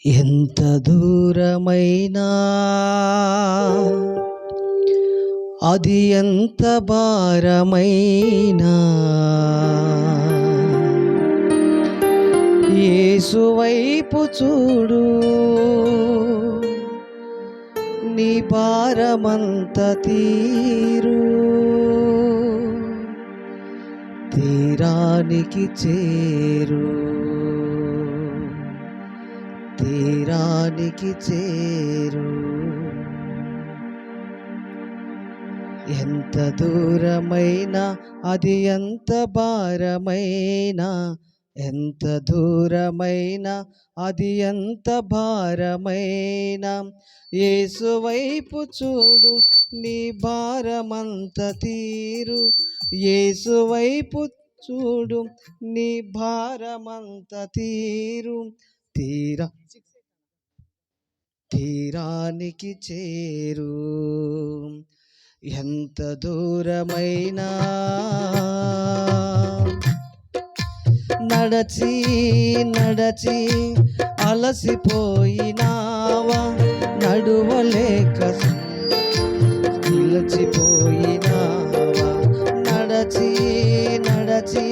ఎంత దూరమైనా అది ఎంత భారమైనా యేసు వైపు చూడు, నీ భారమంత తీరు, తీరానికి చేరు, తీరానికి చేరు. ఎంత దూరమైనా అది ఎంత భారమైనా, ఎంత దూరమైనా అది ఎంత భారమైనా యేసు వైపు చూడు, నీ భారమంత తీరు, యేసు వైపు చూడు, నీ భారమంత తీరు, తీరానికి చేరు. ఎంత దూరమైనా నడచి నడచి అలసిపోయినావా, నడువలేక నిలిచిపోయినావా, నడచి నడచి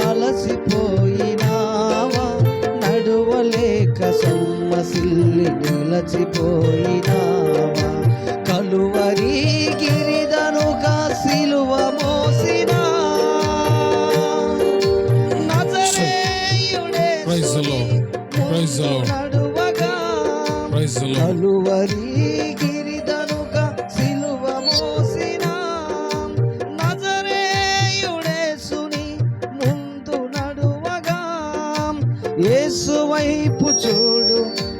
అలసిపోయినావా, నడువలేక సొమ్మసిల్లి నిలచిపోయినావా, కలువరి గిరిదనుగా సిలువ మోసినా నడువగా, కలువరి గిరిదనుగా సిలువ మోసిన నజరేయుడేసుని ముందు నడువగా, యేసు వైపు చూడు,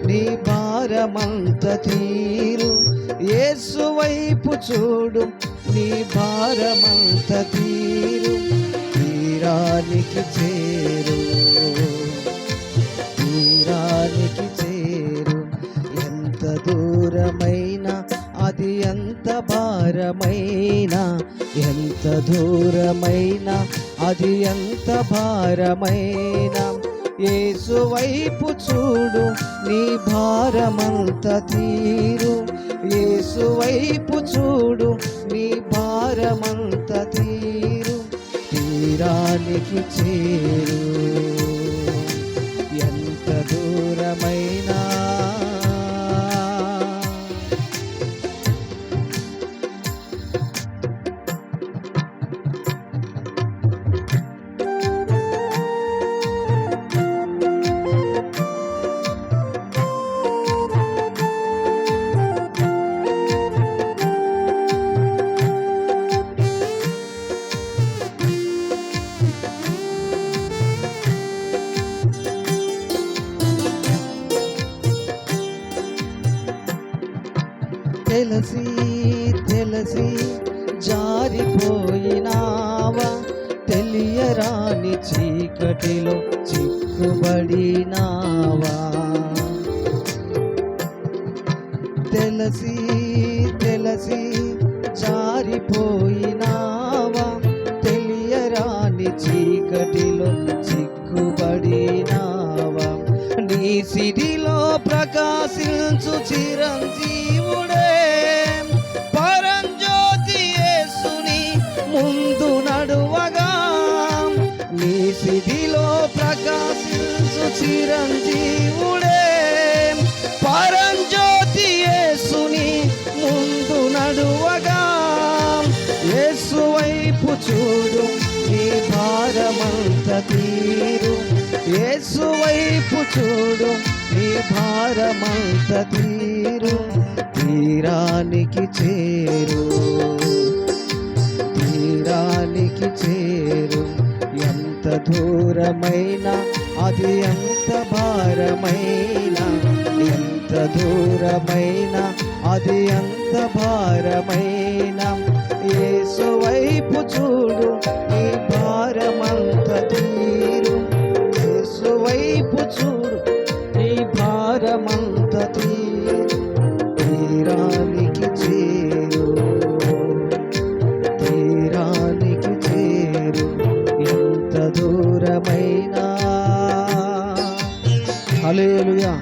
నీ భారమంత తీరు, యేసు వైపు చూడు, నీ భారమంత తీరు, తీరానికి చేరు, తీరానికి చేరు. ఎంత దూరమైనా అది ఎంత భారమైనా, ఎంత దూరమైనా అది ఎంత భారమైనా యేసు వైపు చూడు, నీ భారమంత తీరు, యేసు వైపు చూడు, నీ భారమంత తీరు, తీరానికి చేరు. ఎంత దూరమైనా తెలిసి తెలిసి జారిపోయినావా, తెలియరాని చీకటిలో చిక్కుబడినావా, తెలిసి తెలిసి జారిపోయినావా, తెలియరాని చీకటిలో చిక్కుబడినావా, నీ సిరిలో ప్రకాశించు చిరంజీవుడే పరంజ్యోతి యేసుని ముందు నడువగా, నీ సిరిలో ప్రకాశించు చిరంజీవుడే పరంజ్యోతి యేసుని ముందు నడువగా, యేసు వైపు చూడు, నీ భారమంత తీరు, యేసు వైపు చూడు, నీ భారమంత తీరు, తీరానికి చేరు, తీరానికి చేరు. ఎంత దూరమైనా అది ఎంత భారమైనా, ఎంత దూరమైనా అది ఎంత భారమైనా యేసు వైపు చూడు, నీ భారమంత తీరు, యేసు వైపు చూడు, నీ భారమంత తీరు, తీరానికి చేరు, తీరానికి చేరు. ఎంత దూరమైనా హల్లెలూయా.